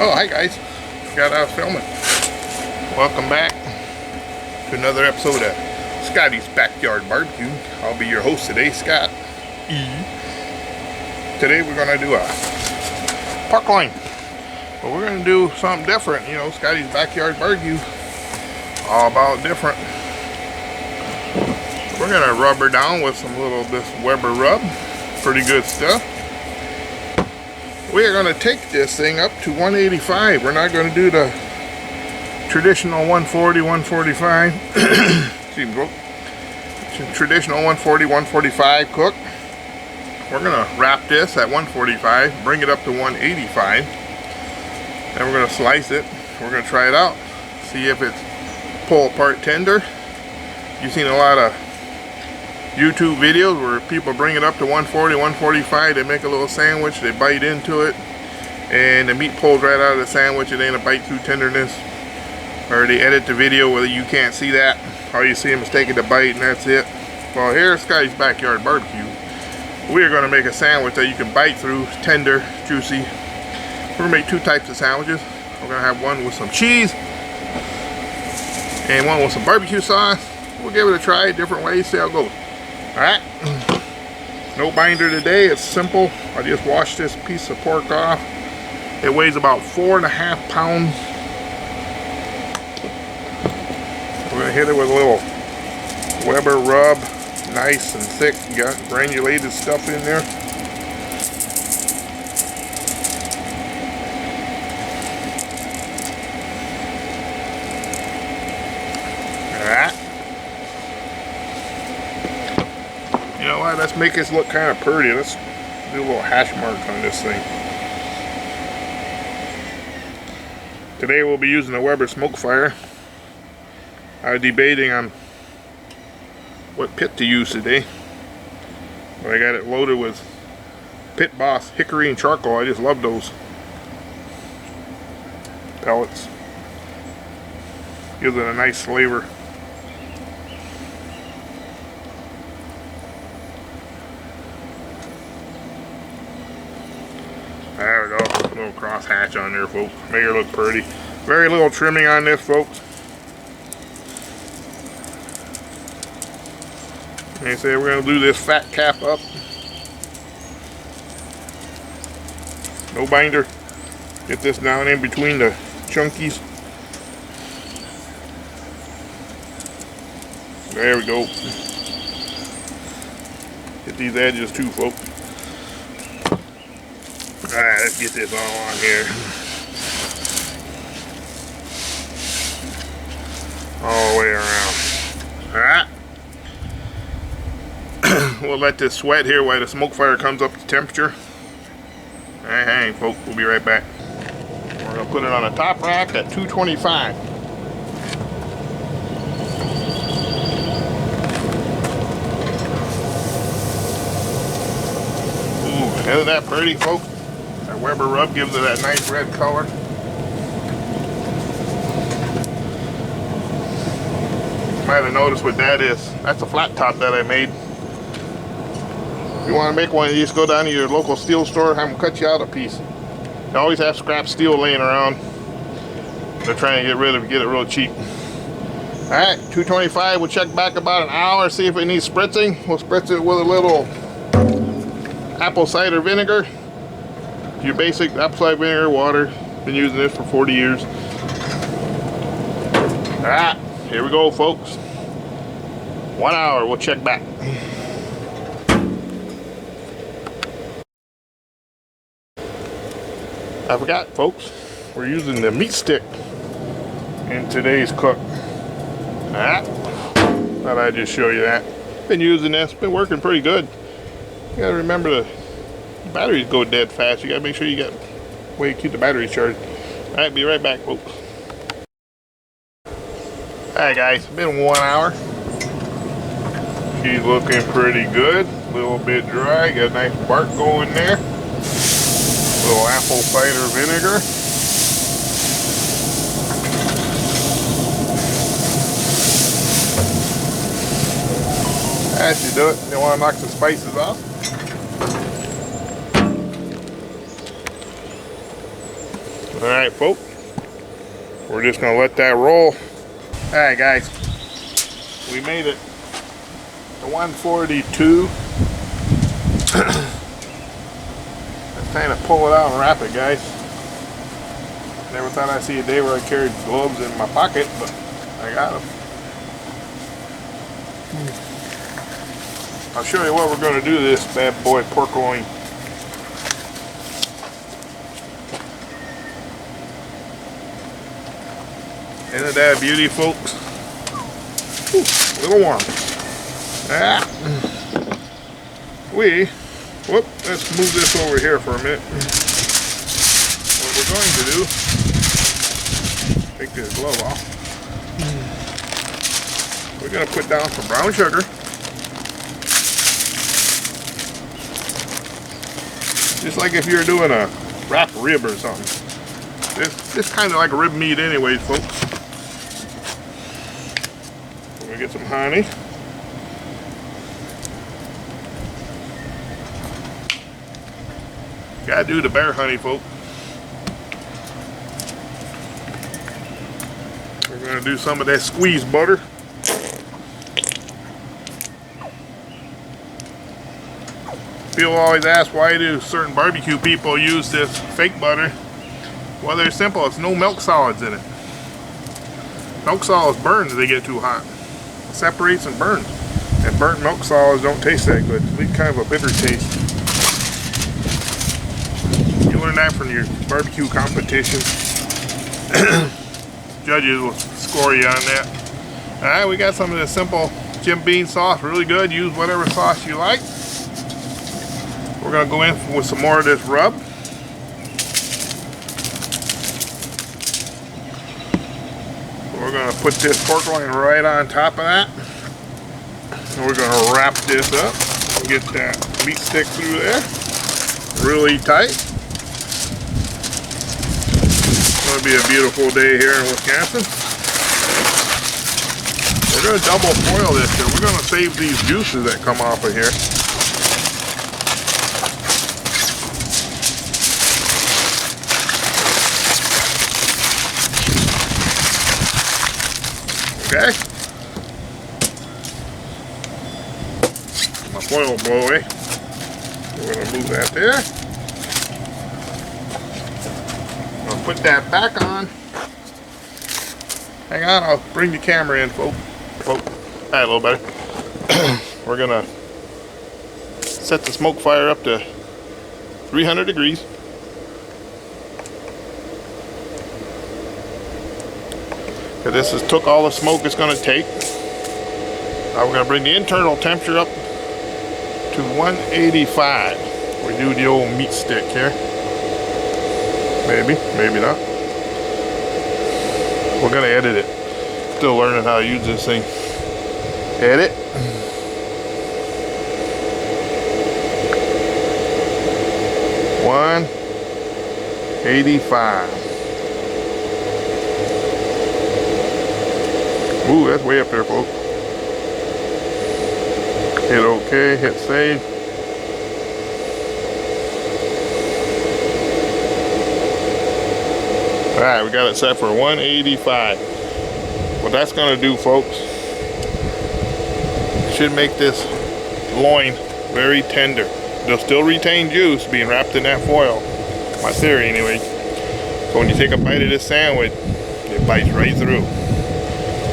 Oh, hi guys. Forgot I was filming. Welcome back to another episode of Scotty's Backyard Barbecue. I'll be your host today, Scott E. Today we're going to do a pork loin. But we're going to do something different. You know, Scotty's Backyard Barbecue, all about different. We're going to rub her down with some little this Weber rub. Pretty good stuff. We are going to take this thing up to 185. We're not going to do the traditional 140, 145. Excuse me, folks. Traditional 140, 145 cook. We're going to wrap this at 145, bring it up to 185. Then we're going to slice it. We're going to try it out. See if it's pull apart tender. You've seen a lot of YouTube videos where people bring it up to 140, 145, they make a little sandwich, they bite into it, and the meat pulls right out of the sandwich. It ain't a bite through tenderness. Or they edit the video where you can't see that. All you see them is taking the bite and that's it. Well, here at Scotty's Backyard Barbecue, we are going to make a sandwich that you can bite through, tender, juicy. We're going to make two types of sandwiches. We're going to have one with some cheese and one with some barbecue sauce. We'll give it a try, different ways, see how it goes. Alright, no binder today, it's simple. I just washed this piece of pork off. It weighs about 4.5 pounds. We're going to hit it with a little Weber rub, nice and thick. You got granulated stuff in there. Alright. You know what, let's make this look kind of pretty. Let's do a little hash mark on this thing. Today we'll be using a Weber smoke fire. I was debating on what pit to use today. But I got it loaded with Pit Boss hickory and charcoal. I just love those pellets. Gives it a nice flavor. There we go, a little cross hatch on there, folks. Make her look pretty. Very little trimming on this, folks. Like I say, we're going to do this fat cap up. No binder. Get this down in between the chunkies. There we go. Get these edges too, folks. Alright, let's get this all on here. All the way around. Alright. We'll let this sweat here while the smoke fire comes up to temperature. Alright, hang, folks. We'll be right back. We're going to put it on a top rack at 225. Ooh, isn't that pretty, folks? That Weber rub gives it that nice red color. You might have noticed what that is. That's a flat top that I made. If you want to make one, you just go down to your local steel store, have them cut you out a piece. They always have scrap steel laying around. They're trying to get rid of it, get it real cheap. Alright, 225. We'll check back about an hour, see if it needs spritzing. We'll spritz it with a little apple cider vinegar. Your basic apple cider vinegar, water. Been using this for 40 years. Alright, here we go, folks. 1 hour, we'll check back. I forgot, folks, we're using the meat stick in today's cook. Alright, thought I'd just show you that. Been using this, been working pretty good. You gotta remember the batteries go dead fast. You gotta make sure you got a way to keep the batteries charged. Alright, be right back, folks. Alright guys, been 1 hour. She's looking pretty good. A little bit dry, got a nice bark going there. A little apple cider vinegar. That should do it. You want to knock some spices off. Alright, folks. We're just going to let that roll. Alright, guys. We made it to 142. Let's kind of pull it out and wrap it, guys. Never thought I'd see a day where I carried gloves in my pocket, but I got them. I'll show you what we're going to do to this bad boy pork loin. Isn't that a beauty, folks? Ooh, a little warm. Let's move this over here for a minute. What we're going to do, take this glove off. We're going to put down some brown sugar. Just like if you're doing a wrapped rib or something. It's kind of like a rib meat anyways, folks. We're going to get some honey. Gotta do the bear honey, folks. We're gonna do some of that squeezed butter. People always ask, why do certain barbecue people use this fake butter? Well, they're simple. It's no milk solids in it. Milk solids burn if they get too hot. It separates and burns. And burnt milk solids don't taste that good. They leave kind of a bitter taste. Learn that from your barbecue competition. Judges will score you on that. Alright, we got some of this simple Jim Beam sauce, really good. Use whatever sauce you like. We're going to go in with some more of this rub. We're going to put this pork loin right on top of that. And we're going to wrap this up. Get that meat stick through there. Really tight. It's going to be a beautiful day here in Wisconsin. We're going to double foil this here. We're going to save these juices that come off of here. Okay. My foil blow away. We're going to move that there. I'll put that back on. Hang on, I'll bring the camera in, folks. Alright, a little better. We're gonna set the smoke fire up to 300 degrees. This has took all the smoke it's gonna take. Now we're gonna bring the internal temperature up to 185. We do the old meat stick here. Maybe, maybe not. We're gonna edit it. Still learning how to use this thing. Edit. $185. Ooh, that's way up there, folks. Hit OK, hit save. Alright, we got it set for 185. What that's going to do, folks, should make this loin very tender. They'll still retain juice being wrapped in that foil. My theory, anyway. So when you take a bite of this sandwich, it bites right through.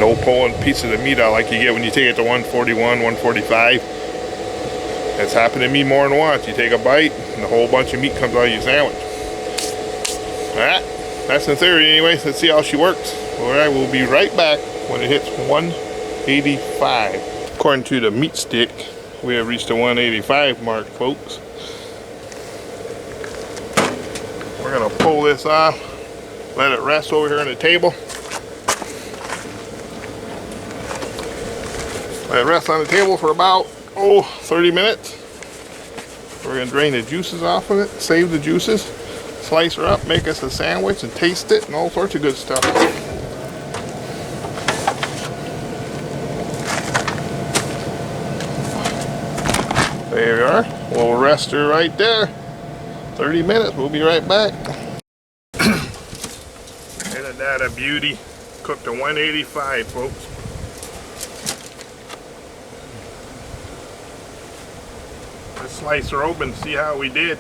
No pulling pieces of meat out like you get when you take it to 141, 145. That's happened to me more than once. You take a bite, and a whole bunch of meat comes out of your sandwich. Alright. That's in theory anyways. Let's see how she works. Alright, we'll be right back when it hits 185. According to the meat stick, we have reached the 185 mark, folks. We're going to pull this off, let it rest over here on the table. Let it rest on the table for about, 30 minutes. We're going to drain the juices off of it, save the juices. Slice her up, make us a sandwich and taste it and all sorts of good stuff. There we are. We'll rest her right there. 30 minutes, we'll be right back. that a beauty? Cooked to 185, folks. Let's slice her open, see how we did.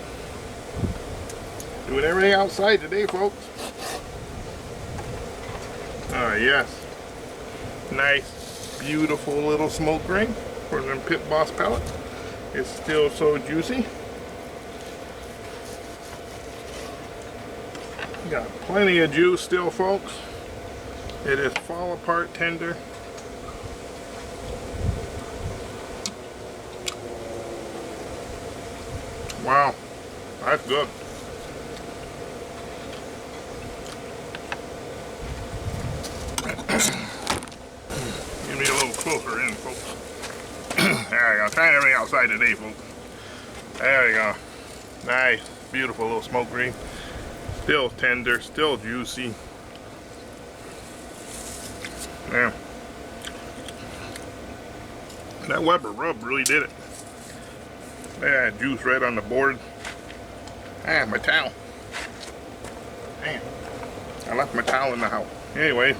Doing everything outside today, folks. Oh, yes. Nice, beautiful little smoke ring for them Pit Boss pellets. It's still so juicy. Got plenty of juice still, folks. It is fall apart tender. Wow, that's good. Give me a little closer in, folks. There we go. Trying everything outside today, folks. There we go. Nice, beautiful little smoke ring. Still tender, still juicy. Yeah. That Weber rub really did it. Yeah, juice right on the board. Ah, my towel. Damn. I left my towel in the house. Anyway,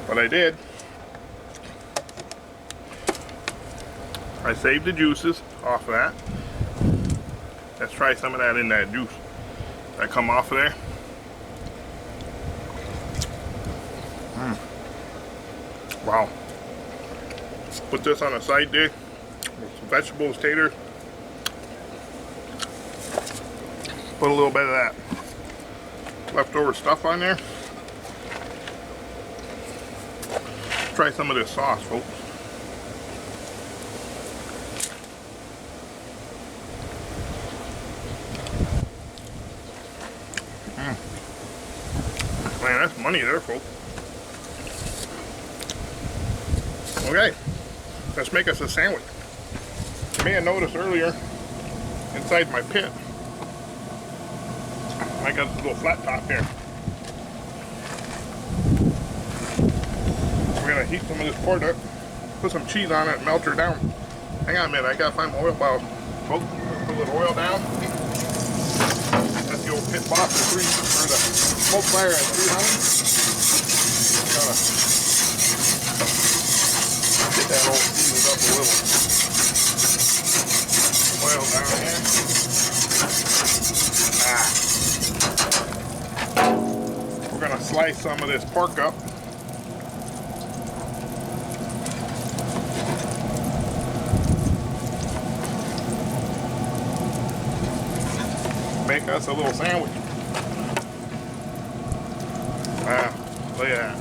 what I did, I saved the juices off of that. Let's try some of that in that juice that come off of there. Wow. Put this on a side dish with some vegetables, taters. Put a little bit of that leftover stuff on there. Try some of this sauce, folks. Man, that's money there, folks. Okay, let's make us a sandwich. You may have noticed earlier, inside my pit, I got this little flat top here. We're gonna heat some of this pork up, put some cheese on it, and melt her down. Hang on a minute, I gotta find my oil bottle. Folks, put a little oil down. That's the old Pit Boss for the smoke fire at 300. Gotta get that all seasoned up a little. Oil down here. We're gonna slice some of this pork up. Make us a little sandwich. Wow, look at that.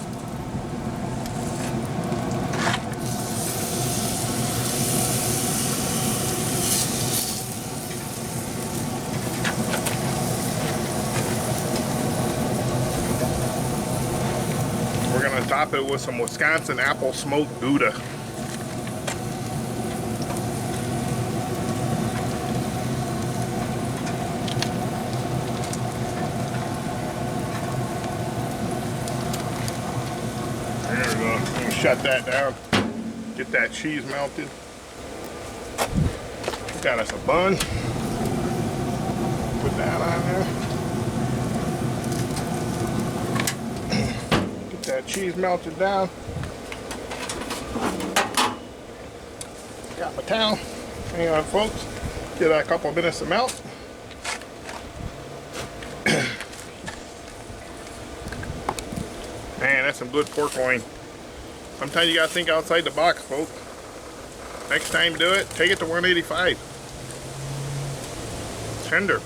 We're gonna top it with some Wisconsin apple smoked Gouda. Shut that down. Get that cheese melted. We got us a bun. Put that on there. Get that cheese melted down. Got my towel. Hang on, folks. Give that a couple of minutes to melt. Man, that's some good pork loin. Sometimes you gotta think outside the box, folks. Next time you do it, take it to 185. Tender.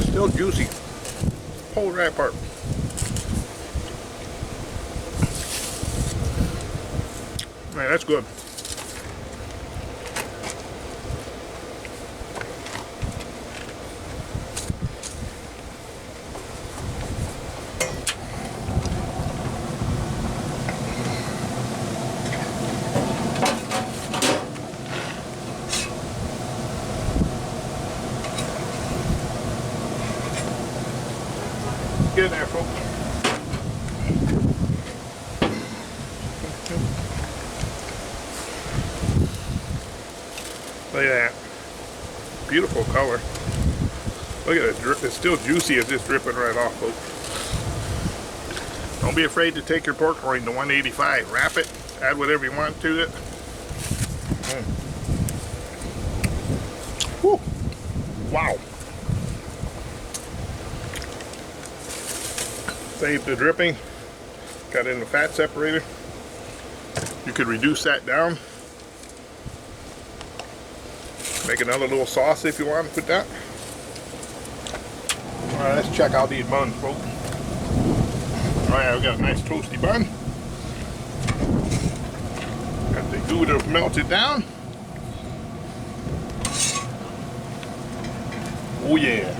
Still juicy. Pull it right apart. Man, that's good. Get in there, folks. Look at that. Beautiful color. Look at it drip. It's still juicy. It's just dripping right off, folks. Don't be afraid to take your pork loin to 185. Wrap it, add whatever you want to it. Woo. Wow. Save the dripping. Got it in the fat separator. You could reduce that down. Make another little sauce if you want to put that. Alright, let's check out these buns, folks. Alright, I've got a nice toasty bun. Got the Gouda melted down. Oh yeah.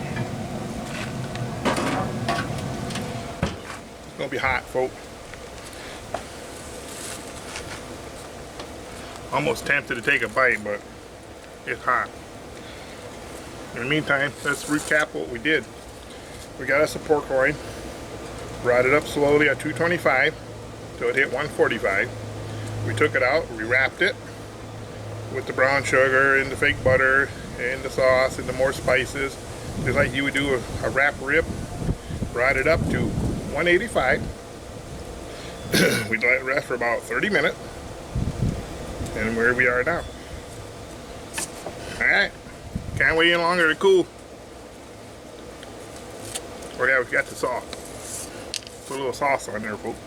It's gonna be hot, folks. Almost tempted to take a bite, but it's hot. In the meantime, let's recap what we did. We got us a pork loin, brought it up slowly at 225 till it hit 145. We took it out, we wrapped it with the brown sugar and the fake butter and the sauce and the more spices, just like you would do a wrap rib. Brought it up to 185. We let it rest for about 30 minutes. And where we are now. Alright. Can't wait any longer to cool. Oh yeah, we got the sauce. Put a little sauce on there, folks.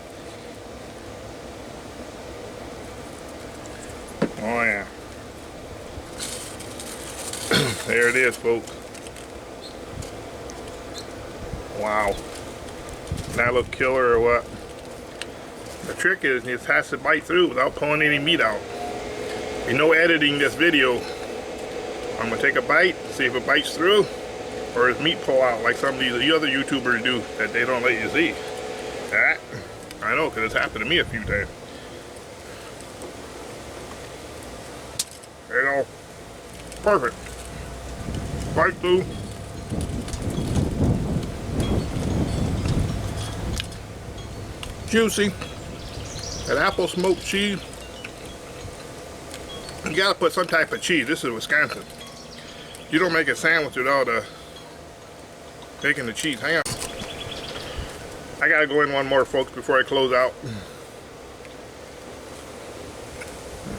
Oh yeah. There it is, folks. Wow. That look killer or what? The trick is it has to bite through without pulling any meat out. You know, editing this video, I'm gonna take a bite, see if it bites through, or does meat pull out like some of the other YouTubers do that they don't let you see. That I know, because it's happened to me a few times. There you go. Perfect. Bite through. Juicy. That apple smoked cheese. You gotta put some type of cheese. This is Wisconsin. You don't make a sandwich without making the cheese. Hang on. I gotta go in one more, folks, before I close out.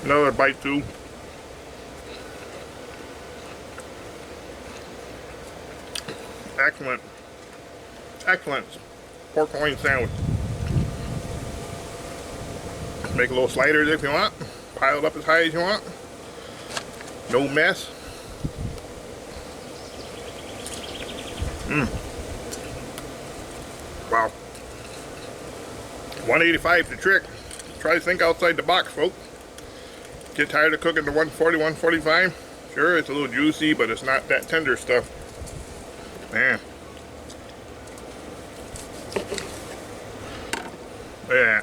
Another bite too. Excellent. Excellent pork loin sandwich. Make little sliders if you want. Pile it up as high as you want. No mess. Wow. 185 the trick. Try to think outside the box, folks. Get tired of cooking to 140, 145. Sure, it's a little juicy, but it's not that tender stuff. Man. Yeah.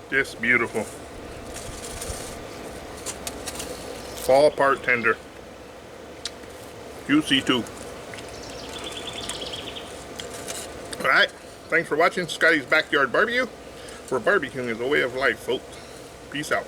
Just beautiful. Fall apart tender. Juicy too. Alright, thanks for watching Scotty's Backyard Barbecue, where barbecuing is a way of life, folks. Peace out.